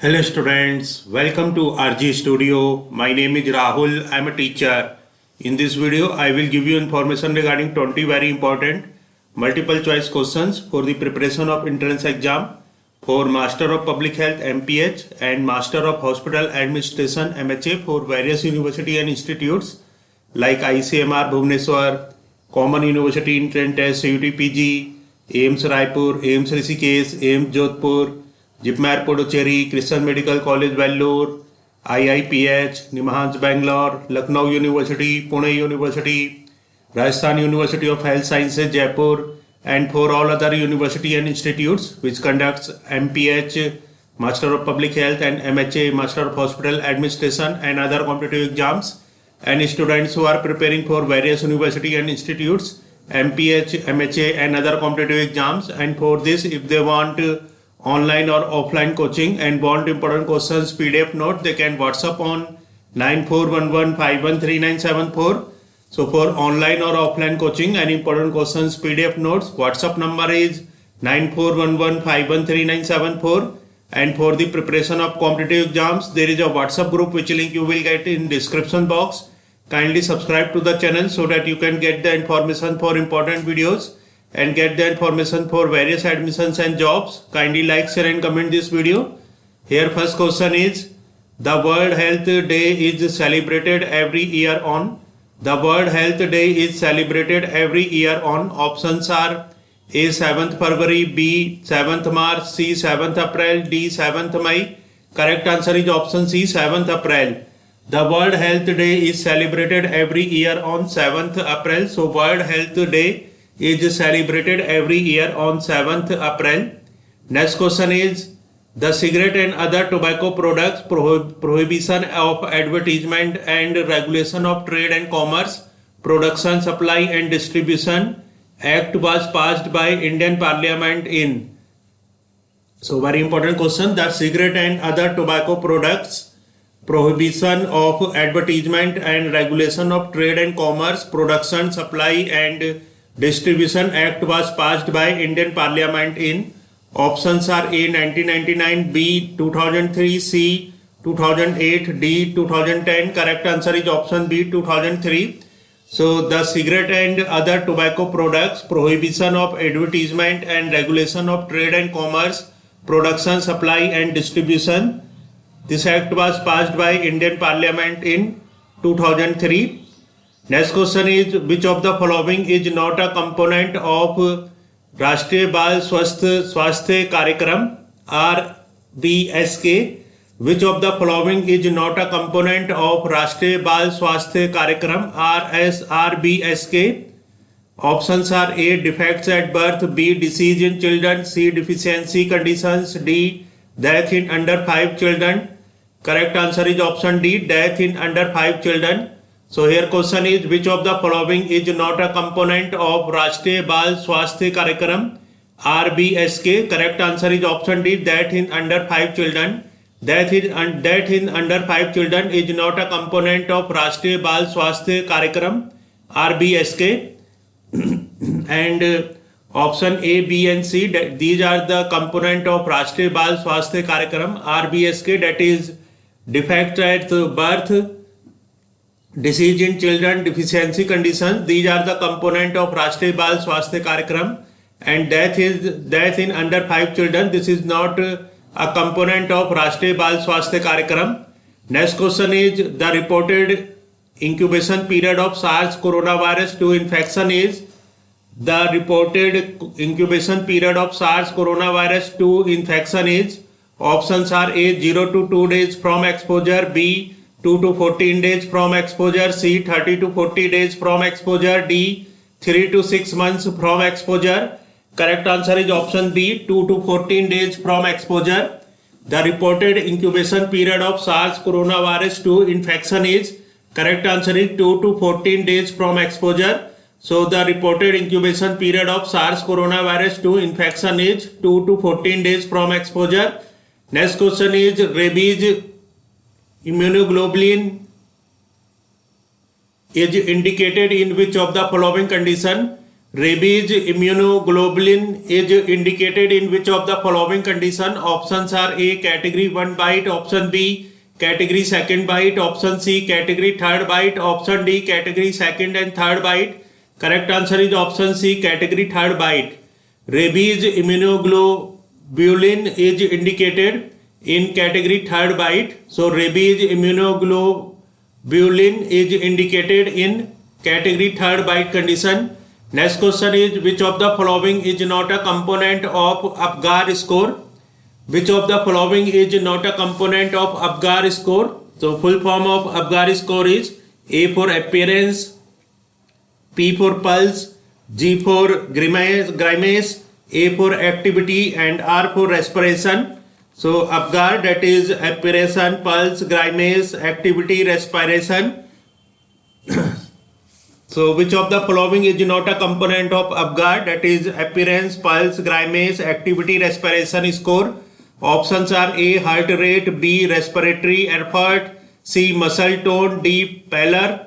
Hello students, welcome to RG Studio. My name is Rahul. I am a teacher. In this video, I will give you information regarding 20 very important multiple choice questions for the preparation of entrance exam for Master of Public Health MPH and Master of Hospital Administration MHA for various university and institutes like ICMR Bhubaneswar, Common University Entrance Test CUT-PG, AIIMS Raipur, AIIMS Rishikesh, AIIMS Jodhpur, JIPMER Puducherry, Christian medical college Vellore, IIPH, NIMHANS Bangalore, Lucknow university, Pune university, Rajasthan university of health sciences Jaipur, and for all other university and institutes which conducts MPH, Master of Public Health, and MHA, Master of Hospital Administration, and other competitive exams, and students who are preparing for various university and institutes, MPH, MHA, and other competitive exams. And for this, if they want online or offline coaching and want important questions PDF note, they can WhatsApp on 9411513974. So for online or offline coaching and important questions PDF notes, WhatsApp number is 9411513974. And for the preparation of competitive exams, there is a WhatsApp group which link you will get in description box. Kindly subscribe to the channel so that you can get the information for important videos and get the information for various admissions and jobs. Kindly like, share and comment this video. Here first question is, the World Health Day is celebrated every year on. The World Health Day is celebrated every year on. Options are A 7th February, B 7th March, C 7th April, D 7th May. Correct answer is option C, 7th April. The World Health Day is celebrated every year on 7th April. So World Health Day is celebrated every year on 7th April. Next question is, the cigarette and other tobacco products prohibition of advertisement and regulation of trade and commerce, production, supply and distribution act was passed by Indian Parliament in. So very important question, the cigarette and other tobacco products prohibition of advertisement and regulation of trade and commerce, production, supply and Distribution Act was passed by Indian Parliament in. Options are A 1999, B 2003, C 2008, D 2010. Correct answer is option B 2003. So the cigarette and other tobacco products prohibition of advertisement and regulation of trade and commerce, production, supply and distribution. This act was passed by Indian Parliament in 2003. Next question is, which of the following is not a component of Rashtriya Bal Swasthya Karyakram RBSK? Which of the following is not a component of Rashtriya Bal Swasthya Karyakram RBSK? Options are A defects at birth, B disease in children, C deficiency conditions, D death in under 5 children. Correct answer is option D, death in under 5 children. So here question is, which of the following is not a component of Rashtriya Bal Swasthya Karyakram RBSK? Correct answer is option D, death in under 5 children. Death in under 5 children is not a component of Rashtriya Bal Swasthya Karyakram RBSK. And option A, B and C, these are the component of Rashtriya Bal Swasthya Karyakram RBSK, that is defect at birth, disease in children, deficiency conditions. These are the component of Rashtriya Bal Swasthya Karyakram. And death in under 5 children. This is not a component of Rashtriya Bal Swasthya Karyakram. Next question is, the reported incubation period of SARS coronavirus 2 infection is. The reported incubation period of SARS coronavirus 2 infection is. Options are A 0 to 2 days from exposure, B 2 to 14 days from exposure, C 30 to 40 days from exposure, D 3 to 6 months from exposure. Correct answer is option B, 2 to 14 days from exposure. The reported incubation period of SARS coronavirus 2 infection is. Correct answer is 2 to 14 days from exposure. So the reported incubation period of SARS coronavirus 2 infection is 2 to 14 days from exposure. Next question is, rabies immunoglobulin is indicated in which of the following condition? Rabies immunoglobulin is indicated in which of the following condition? Options are A, category 1 bite, option B, category 2nd bite, option C, category 3rd bite, option D, category 2nd and 3rd bite. Correct answer is option C, category 3rd bite. Rabies immunoglobulin is indicated in category 3rd bite. So rabies immunoglobulin is indicated in category 3rd bite condition. Next question is, which of the following is not a component of Apgar score? Which of the following is not a component of Apgar score? So full form of Apgar score is A for appearance, P for pulse, G for grimace, A for activity and R for respiration. So Apgar, that is appearance, pulse, grimace, activity, respiration. So which of the following is not a component of Apgar? That is appearance, pulse, grimace, activity, respiration score. Options are A, heart rate, B, respiratory effort, C, muscle tone, D, pallor.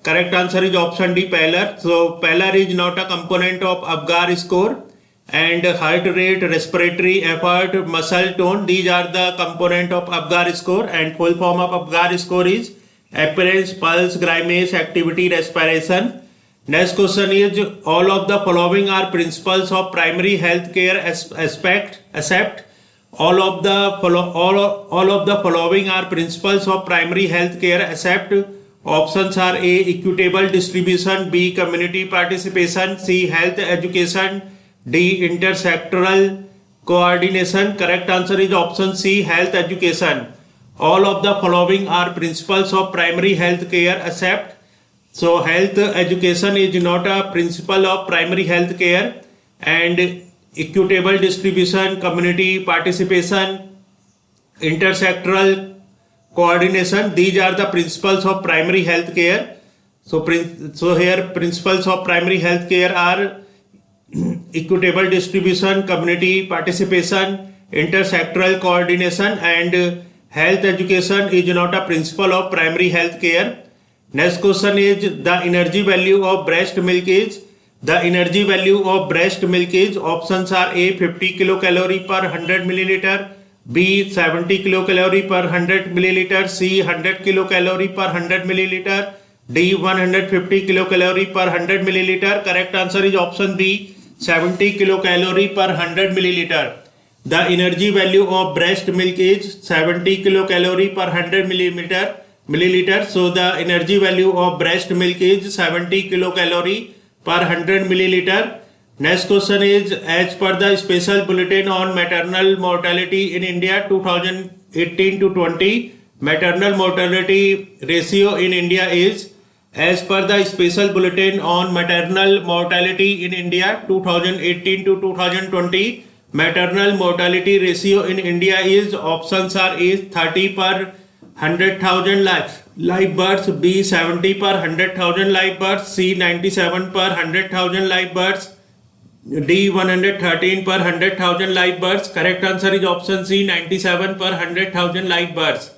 Correct answer is option D, pallor. So pallor is not a component of Apgar score, and heart rate, respiratory effort, muscle tone, these are the component of Apgar score, and full form of Apgar score is appearance, pulse, grimace, activity, respiration. Next question is, all of the following are principles of primary health care except all of the following are principles of primary health care except. Options are A, equitable distribution, B, community participation, C, health education, D, intersectoral coordination. Correct answer is option C, health education. All of the following are principles of primary health care except. So health education is not a principle of primary health care, and equitable distribution, community participation, intersectoral coordination, these are the principles of primary health care. So here principles of primary health care are equitable distribution, community participation, intersectoral coordination, and health education is not a principle of primary health care. Next question is, the energy value of breast milk is. The energy value of breast milk is. Options are A, 50 kilocalorie per 100 milliliter, B, 70 kilocalorie per 100 milliliter, C, 100 kilocalorie per 100 milliliter, D, 150 kilocalorie per 100 milliliter. Correct answer is option B, 70 kilocalorie per 100 milliliter. The energy value of breast milk is 70 kilocalorie per 100 milliliter. So the energy value of breast milk is 70 kilocalorie per 100 milliliter. Next question is, as per the special bulletin on maternal mortality in India 2018 to 20, maternal mortality ratio in India is. As per the special bulletin on maternal mortality in India 2018 to 2020, maternal mortality ratio in India is. Options are A, 30 per 100,000 live births, B, 70 per 100,000 live births, C, 97 per 100,000 live births, D, 113 per 100,000 live births. Correct answer is option C, 97 per 100,000 live births.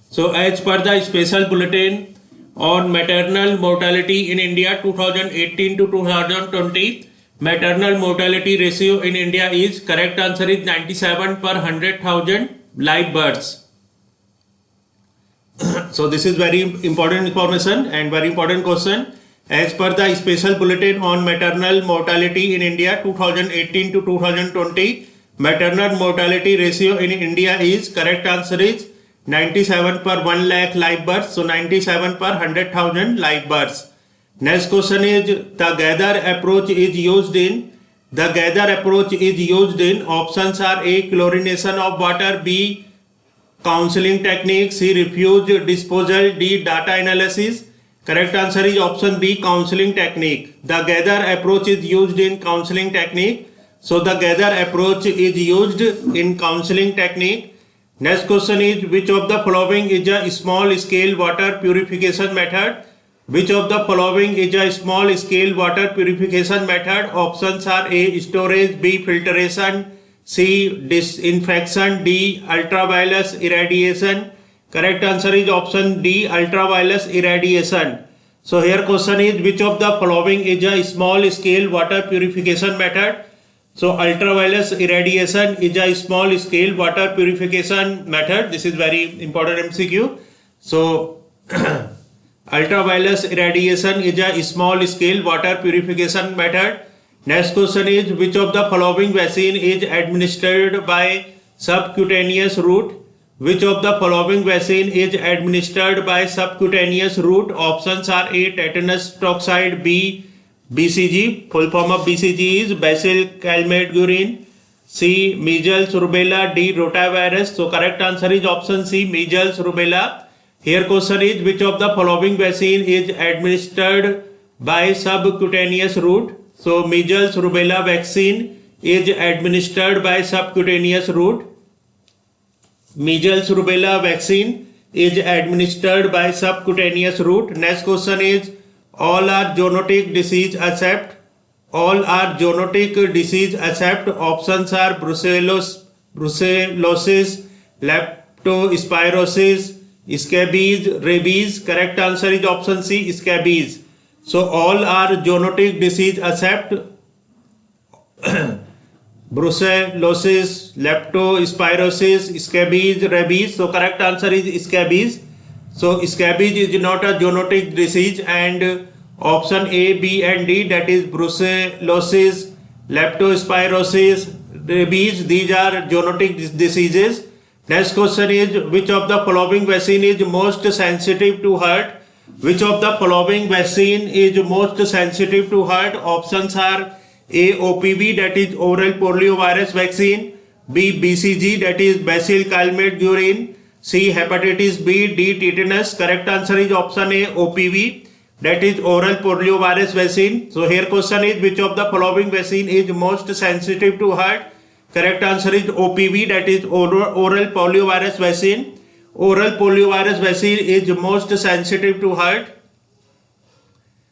So as per the special bulletin on maternal mortality in India 2018 to 2020, maternal mortality ratio in India is. Correct answer is 97 per 100,000 live births. So this is very important information and very important question. As per the special bulletin on maternal mortality in India 2018 to 2020, maternal mortality ratio in India is. Correct answer is 97 per 1 lakh live births. So 97 per 100,000 live births. Next question is, the gather approach is used in. The gather approach is used in. Options are A, chlorination of water, B, counseling technique, C, refuge disposal, D, data analysis. Correct answer is option B, counseling technique. The gather approach is used in counseling technique. So the gather approach is used in counseling technique. Next question is, which of the following is a small scale water purification method? Which of the following is a small scale water purification method? Options are A, storage, B, filtration, C, disinfection, D, ultraviolet irradiation. Correct answer is option D, ultraviolet irradiation. So here question is, which of the following is a small scale water purification method? So ultraviolet irradiation is a small scale water purification method. This is very important MCQ. So ultraviolet irradiation is a small scale water purification method. Next question is, which of the following vaccine is administered by subcutaneous route? Which of the following vaccine is administered by subcutaneous route? Options are A. Tetanus toxoid, B. BCG. Full form of BCG is Bacillus-Calmette-Guerin. C. Measles, rubella. D. rotavirus. So correct answer is option C. Measles, rubella. Here question is, which of the following vaccine is administered by subcutaneous route? So measles, rubella vaccine is administered by subcutaneous route. Measles rubella vaccine is administered by subcutaneous route. Next question is, all are zoonotic disease except. All are zoonotic disease except. Options are brucellosis, leptospirosis, scabies, rabies. Correct answer is option C, scabies. So all are zoonotic disease except brucellosis, leptospirosis, scabies, rabies. So correct answer is scabies. So scabies is not a zoonotic disease, and option A, B and D, that is brucellosis, leptospirosis, rabies, these are zoonotic diseases. Next question is, which of the following vaccine is most sensitive to heart? Which of the following vaccine is most sensitive to heart? Options are A. OPV, that is oral poliovirus vaccine. B. BCG, that is Bacillus-Calmette-Guerin. C. Hepatitis B. D. Tetanus. Correct answer is option A. OPV, that is oral poliovirus vaccine. So here question is, which of the following vaccine is most sensitive to heart? Correct answer is OPV, that is oral poliovirus vaccine. Oral poliovirus vaccine is most sensitive to heart.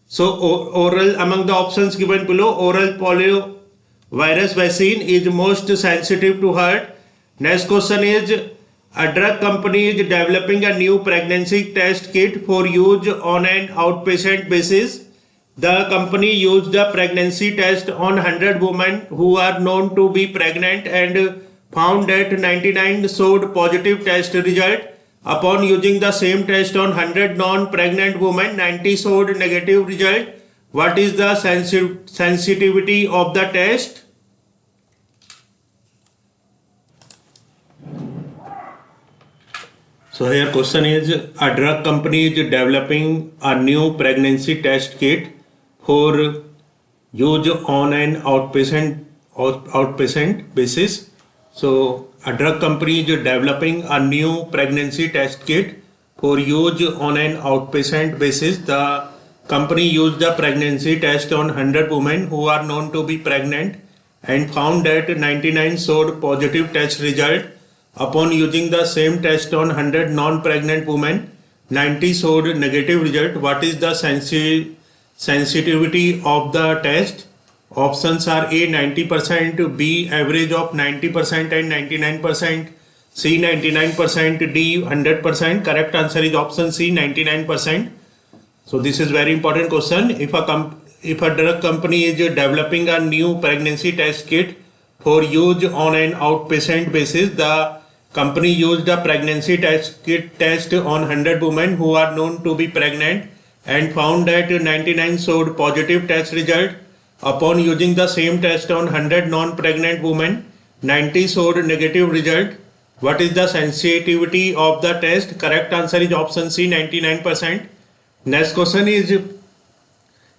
So oral, among the options given below, oral poliovirus vaccine is most sensitive to heart. Next question is, a drug company is developing a new pregnancy test kit for use on an outpatient basis. The company used the pregnancy test on 100 women who are known to be pregnant and found that 99 showed positive test result. Upon using the same test on 100 non-pregnant women, 90 showed negative result. What is the sensitivity of the test? So here question is, a drug company is developing a new pregnancy test kit for use on an outpatient basis. So a drug company is developing a new pregnancy test kit for use on an outpatient basis. The company used the pregnancy test on 100 women who are known to be pregnant and found that 99 showed positive test result. Upon using the same test on 100 non-pregnant women, 90 showed negative result. What is the sensitivity of the test? Options are A 90%, B average of 90% and 99%, C 99%, D 100%. Correct answer is option C 99%. So this is very important question. If a drug company is developing a new pregnancy test kit for use on an outpatient basis, the company used the pregnancy test kit test on 100 women who are known to be pregnant and found that 99 showed positive test result. Upon using the same test on 100 non-pregnant women, 90 showed negative result. What is the sensitivity of the test? Correct answer is option C 99%. Next question is, in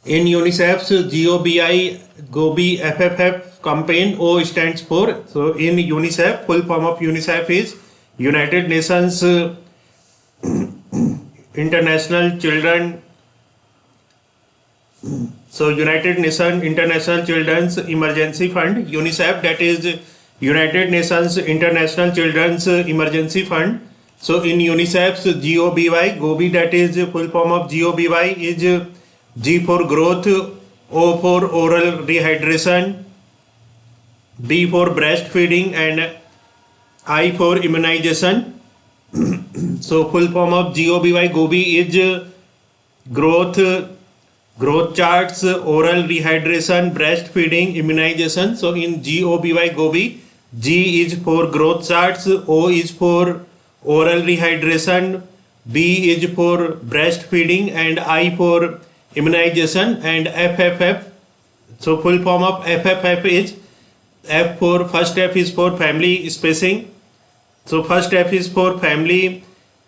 UNICEF's GOBI FFF campaign, O stands for. So in UNICEF, full form of UNICEF is United Nations International Children. So United Nations International Children's Emergency Fund, UNICEF, that is United Nations International Children's Emergency Fund. So in UNICEF's GOBI, that is full form of GOBI is G for growth, O for oral rehydration, B for breastfeeding, and I for immunization. So full form of GOBI is growth charts, oral rehydration, breastfeeding, immunization. So in GOBY GOBI, G is for growth charts, O is for oral rehydration, B is for breastfeeding, and I for immunization, and FFF. So full form of FFF is F for first F is for family spacing. So first F is for family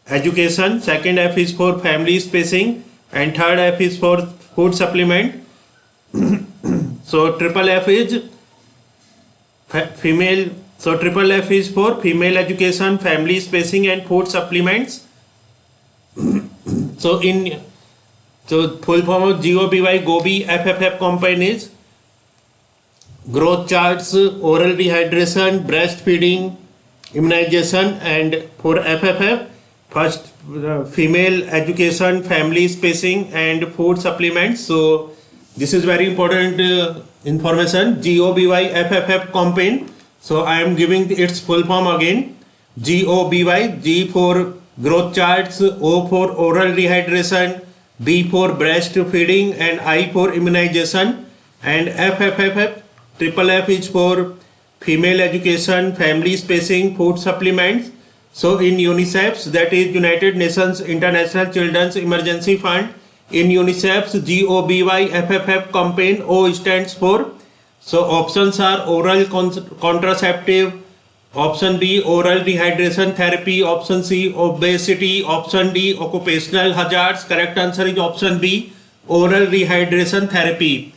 education, second F is for family spacing, and third F is for food supplement. So triple F is female. So triple F is for female education, family spacing, and food supplements. So full form of GOBY GOBI FFF campaign is growth charts, oral rehydration, breastfeeding, immunization, and for FFF, first female education, family spacing, and food supplements. So this is very important information. GOBY FFF campaign. So I am giving its full form again. GOBY, G for growth charts, O for oral rehydration, B for breastfeeding, and I for immunization, and FFF, triple F is for female education, family spacing, food supplements. So in UNICEF's, that is United Nations International Children's Emergency Fund, in UNICEF's GOBY FFF campaign, O stands for. So options are oral contraceptive, option B oral dehydration therapy, option C obesity, option D occupational hazards. Correct answer is option B oral rehydration therapy.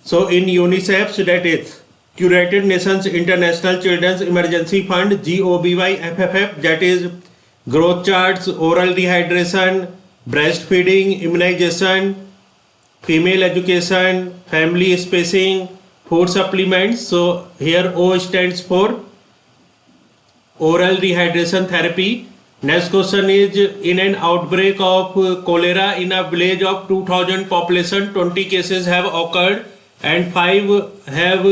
So in UNICEF's, that is United Nations International Children's Emergency Fund, GOBY FFF, that is growth charts, oral dehydration, breastfeeding, immunization, female education, family spacing, food supplements. So here O stands for oral dehydration therapy. Next question is, in an outbreak of cholera in a village of 2000 population, 20 cases have occurred and 5 have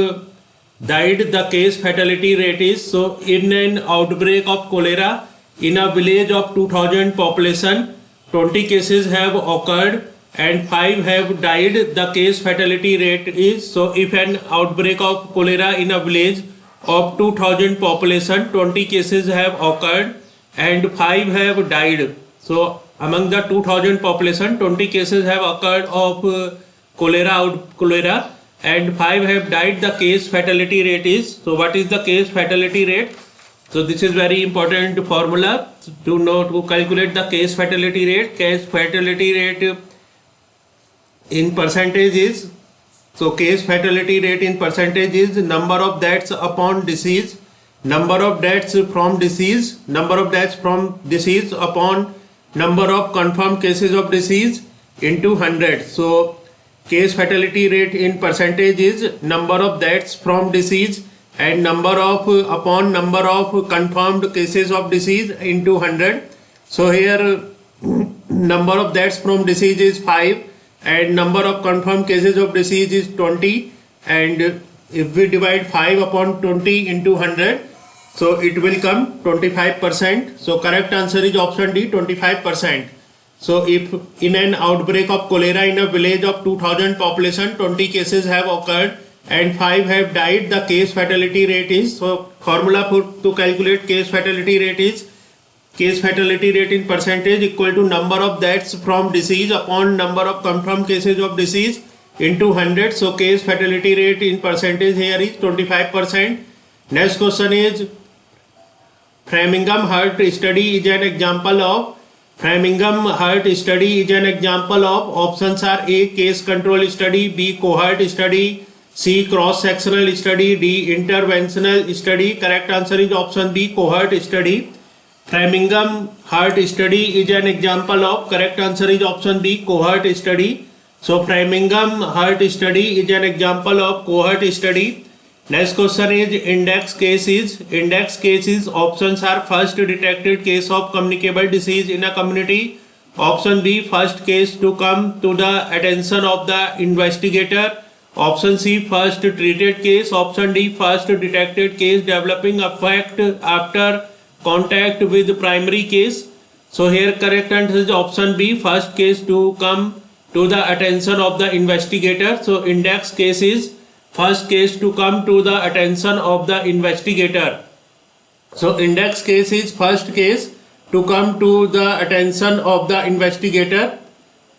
died. The case fatality rate is. So in an outbreak of cholera in a village of 2000 population, 20 cases have occurred and 5 have died. The case fatality rate is. So if an outbreak of cholera in a village of 2000 population, 20 cases have occurred and 5 have died. So among the 2000 population, 20 cases have occurred of cholera and 5 have died. The case fatality rate is. So what is the case fatality rate? So this is very important formula to know to calculate the case fatality rate. Case fatality rate in percentage is. So case fatality rate in percentage is number of deaths upon disease, number of deaths from disease, number of deaths from disease upon number of confirmed cases of disease into 100. So case fatality rate in percentage is number of deaths from disease and number of upon number of confirmed cases of disease into 100. So here number of deaths from disease is 5 and number of confirmed cases of disease is 20, and if we divide 5 upon 20 into 100, so it will come 25%. So correct answer is option D, 25%. So if in an outbreak of cholera in a village of 2000 population, 20 cases have occurred and 5 have died, the case fatality rate is. So formula to calculate case fatality rate is case fatality rate in percentage equal to number of deaths from disease upon number of confirmed cases of disease into 100. So case fatality rate in percentage here is 25%. Next question is, Framingham Heart study is an example of. Framingham Heart study is an example of. Options are A case control study, B cohort study, C cross sectional study, D interventional study. Correct answer is option B cohort study. Framingham Heart study is an example of. Correct answer is option B cohort study. So Framingham Heart study is an example of cohort study. Next question is index cases. Index cases options are first detected case of communicable disease in a community. Option B first case to come to the attention of the investigator. Option C first treated case. Option D first detected case developing effect after contact with primary case. So here correct answer is option B first case to come to the attention of the investigator. So index case is first case to come to the attention of the investigator. So index case is first case to come to the attention of the investigator.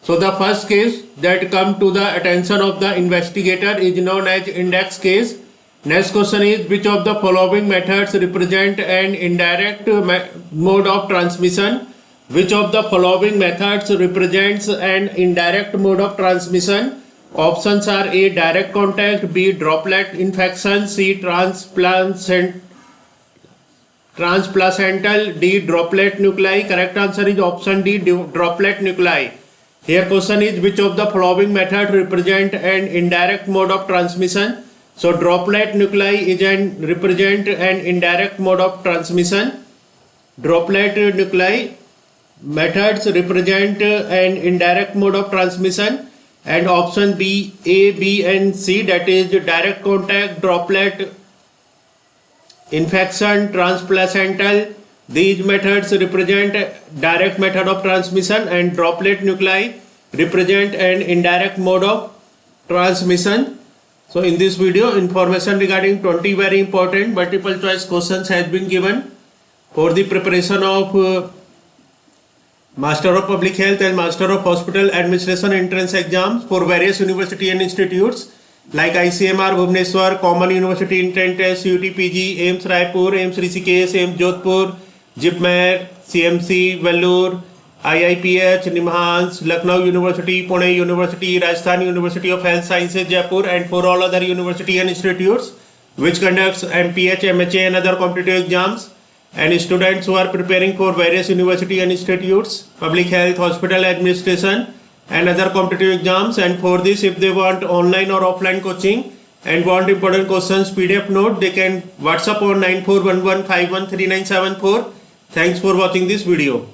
So the first case that come to the attention of the investigator is known as index case. Next question is, which of the following methods represent an indirect mode of transmission? Which of the following methods represents an indirect mode of transmission? Options are A. Direct contact, B. Droplet infection, C. Transplacental, D. Droplet nuclei. Correct answer is option D. Droplet nuclei. Here question is, which of the following method represent an indirect mode of transmission? So droplet nuclei is represent an indirect mode of transmission. Droplet nuclei methods represent an indirect mode of transmission, and option B, A, B and C, that is direct contact, droplet infection, transplacental, these methods represent direct method of transmission and droplet nuclei represent an indirect mode of transmission. So in this video, information regarding 20 very important multiple choice questions has been given for the preparation of Master of Public Health and Master of Hospital Administration entrance exams for various university and institutes like ICMR Bhubaneswar, Common University Entrance Test, UTPG, AIIMS Raipur, AIIMS Rishikesh, AIIMS Jodhpur, JIPMER, CMC Vellore, IIPH, NIMHANS, Lucknow University, Pune University, Rajasthan University of Health Sciences, Jaipur, and for all other university and institutes which conducts MPH, MHA and other competitive exams, and students who are preparing for various university and institutes, public health, hospital administration and other competitive exams. And for this, if they want online or offline coaching and want important questions PDF note, they can WhatsApp on 9411513974. Thanks for watching this video.